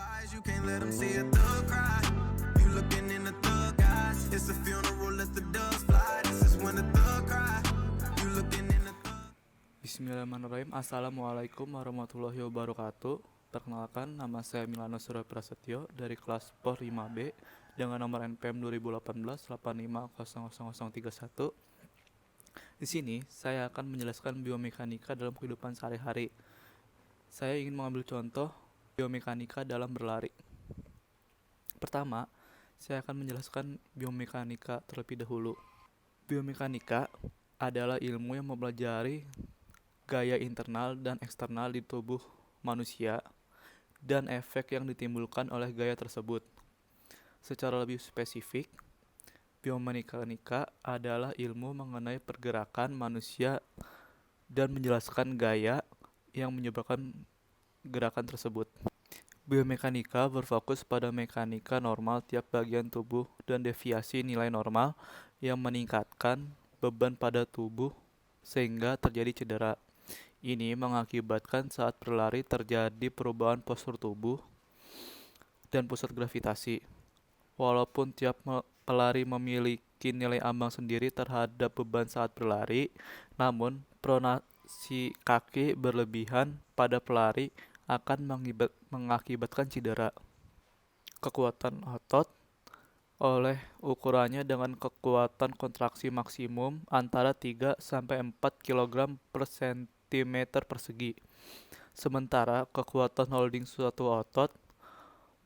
eyes, you can't let them see a thug cry. You looking in the thug eyes. It's a funeral, let the doves fly. This is when the thug cry. You looking in the thug. Bismillahirrahmanirrahim. Assalamualaikum warahmatullahi wabarakatuh. Perkenalkan, nama saya Milano Surya Prasetyo dari kelas POR 5B dengan nomor NPM 2018-850031. Di sini saya akan menjelaskan biomekanika dalam kehidupan sehari-hari. Saya ingin mengambil contoh biomekanika dalam berlari. Pertama, saya akan menjelaskan biomekanika terlebih dahulu. Biomekanika adalah ilmu yang mempelajari gaya internal dan eksternal di tubuh manusia dan efek yang ditimbulkan oleh gaya tersebut. Secara lebih spesifik, biomekanika adalah ilmu mengenai pergerakan manusia dan menjelaskan gaya yang menyebabkan gerakan tersebut. Biomekanika berfokus pada mekanika normal tiap bagian tubuh dan deviasi nilai normal yang meningkatkan beban pada tubuh sehingga terjadi cedera. Ini mengakibatkan saat berlari terjadi perubahan postur tubuh dan pusat gravitasi. Walaupun tiap pelari memiliki nilai ambang sendiri terhadap beban saat berlari, namun pronasi kaki berlebihan pada pelari akan mengakibatkan cedera. Kekuatan otot oleh ukurannya dengan kekuatan kontraksi maksimum antara 3 sampai 4 kg per cm persegi. Sementara kekuatan holding suatu otot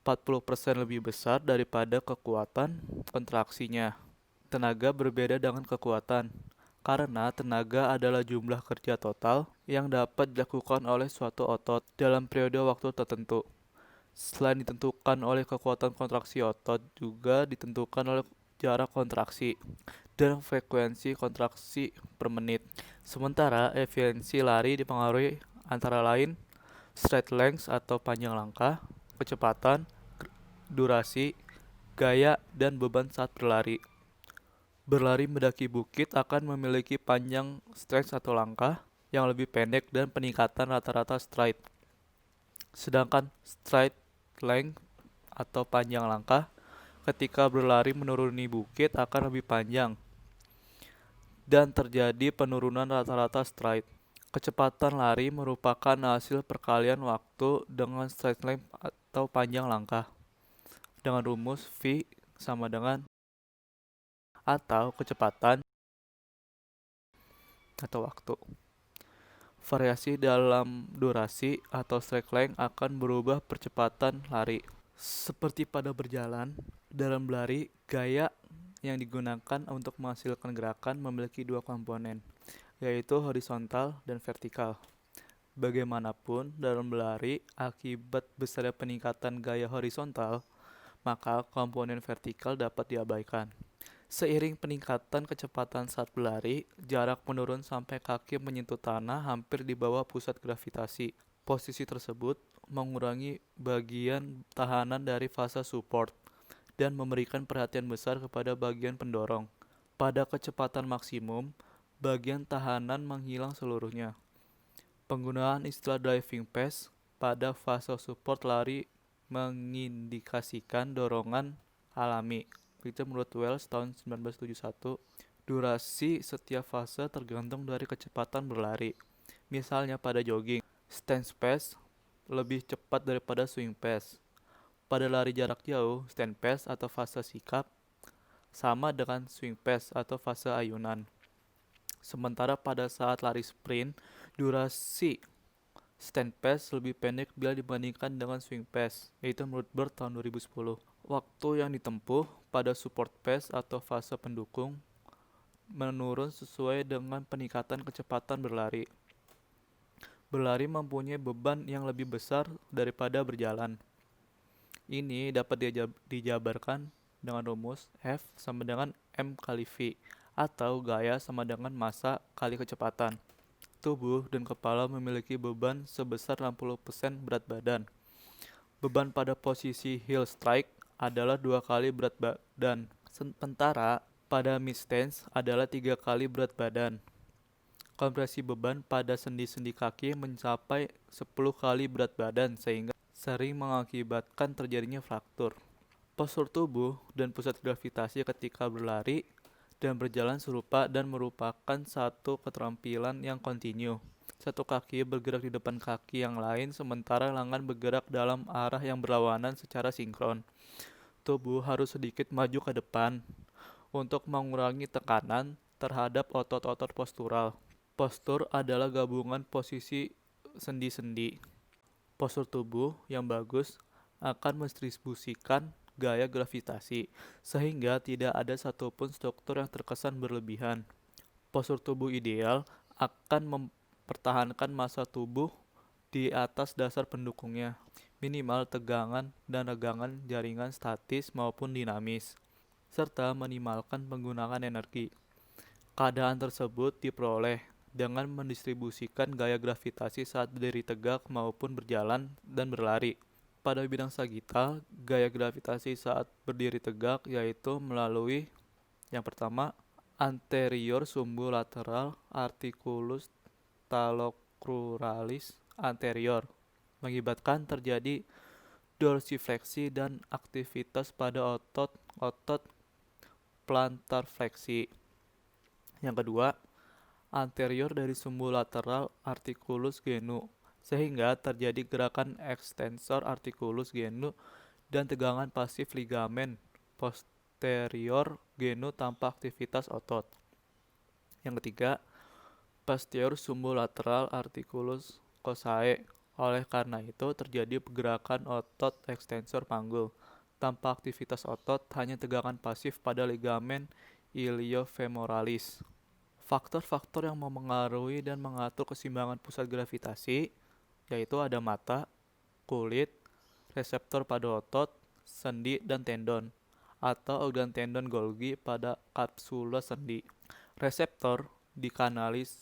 40% lebih besar daripada kekuatan kontraksinya. Tenaga berbeda dengan kekuatan, karena tenaga adalah jumlah kerja total yang dapat dilakukan oleh suatu otot dalam periode waktu tertentu. Selain ditentukan oleh kekuatan kontraksi otot, juga ditentukan oleh jarak kontraksi dan frekuensi kontraksi per menit. Sementara efisiensi lari dipengaruhi antara lain stride length atau panjang langkah, kecepatan, durasi, gaya, dan beban saat berlari. Berlari mendaki bukit akan memiliki panjang stride atau langkah yang lebih pendek dan peningkatan rata-rata stride. Sedangkan stride length atau panjang langkah ketika berlari menuruni bukit akan lebih panjang dan terjadi penurunan rata-rata stride. Kecepatan lari merupakan hasil perkalian waktu dengan stride length atau panjang langkah dengan rumus V sama dengan atau kecepatan atau waktu. Variasi dalam durasi atau stride length akan berubah percepatan lari. Seperti pada berjalan, dalam berlari, gaya yang digunakan untuk menghasilkan gerakan memiliki dua komponen, yaitu horizontal dan vertikal. Bagaimanapun, dalam berlari, akibat besarnya peningkatan gaya horizontal, maka komponen vertikal dapat diabaikan. Seiring peningkatan kecepatan saat berlari, jarak menurun sampai kaki menyentuh tanah hampir di bawah pusat gravitasi. Posisi tersebut mengurangi bagian tahanan dari fase support dan memberikan perhatian besar kepada bagian pendorong. Pada kecepatan maksimum, bagian tahanan menghilang seluruhnya. Penggunaan istilah driving pace pada fase support lari mengindikasikan dorongan alami. Itu menurut Wells tahun 1971. Durasi setiap fase tergantung dari kecepatan berlari. Misalnya pada jogging, stance pace lebih cepat daripada swing pace. Pada lari jarak jauh, stand pace atau fase sikap sama dengan swing pace atau fase ayunan. Sementara pada saat lari sprint, durasi stand pace lebih pendek bila dibandingkan dengan swing pace, yaitu menurut Bird tahun 2010. Waktu yang ditempuh pada support pace atau fase pendukung menurun sesuai dengan peningkatan kecepatan berlari. Berlari mempunyai beban yang lebih besar daripada berjalan. Ini dapat dijabarkan dengan rumus F sama dengan M kali V, atau gaya sama dengan massa kali kecepatan. Tubuh dan kepala memiliki beban sebesar 60% berat badan. Beban pada posisi heel strike adalah 2 kali berat badan, sementara pada mid stance adalah 3 kali berat badan. Kompresi beban pada sendi-sendi kaki mencapai 10 kali berat badan, sering mengakibatkan terjadinya fraktur. Postur tubuh dan pusat gravitasi ketika berlari dan berjalan serupa dan merupakan satu keterampilan yang kontinu. Satu kaki bergerak di depan kaki yang lain, sementara lengan bergerak dalam arah yang berlawanan secara sinkron. Tubuh harus sedikit maju ke depan untuk mengurangi tekanan terhadap otot-otot postural. Postur adalah gabungan posisi sendi-sendi. Postur tubuh yang bagus akan mendistribusikan gaya gravitasi, sehingga tidak ada satupun struktur yang terkesan berlebihan. Postur tubuh ideal akan mempertahankan massa tubuh di atas dasar pendukungnya, minimal tegangan dan regangan jaringan statis maupun dinamis, serta minimalkan penggunaan energi. Keadaan tersebut diperoleh dengan mendistribusikan gaya gravitasi saat berdiri tegak maupun berjalan dan berlari. Pada bidang sagittal, gaya gravitasi saat berdiri tegak yaitu melalui yang pertama, anterior sumbulateral articulus talocruralis anterior, mengakibatkan terjadi dorsifleksi dan aktivitas pada otot plantar fleksi. Yang kedua, anterior dari sumbulateral articulus genu, sehingga terjadi gerakan extensor articulus genu dan tegangan pasif ligamen posterior genu tanpa aktivitas otot. Yang ketiga, posterior sumbulateral articulus cossae. Oleh karena itu, terjadi pergerakan otot extensor panggul tanpa aktivitas otot, hanya tegangan pasif pada ligamen iliofemoralis. Faktor-faktor yang memengaruhi dan mengatur keseimbangan pusat gravitasi yaitu ada mata, kulit, reseptor pada otot, sendi, dan tendon, atau organ tendon Golgi pada kapsula sendi. Reseptor di kanalis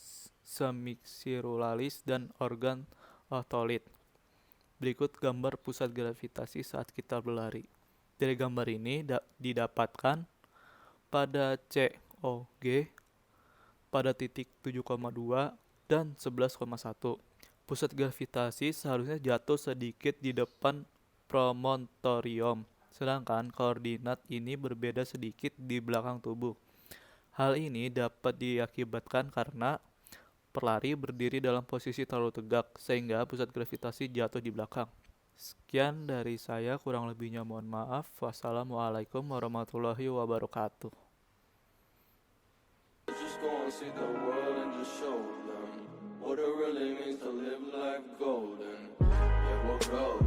semicircularis dan organ otolit. Berikut gambar pusat gravitasi saat kita berlari. Dari gambar ini didapatkan pada COG pada titik 7,2 dan 11,1. Pusat gravitasi seharusnya jatuh sedikit di depan promontorium, sedangkan koordinat ini berbeda sedikit di belakang tubuh. Hal ini dapat diakibatkan karena pelari berdiri dalam posisi terlalu tegak, sehingga pusat gravitasi jatuh di belakang. Sekian dari saya, kurang lebihnya mohon maaf. Wassalamualaikum warahmatullahi wabarakatuh. Just go and see the world and just show them what it really means to live life golden. Yeah, we're golden.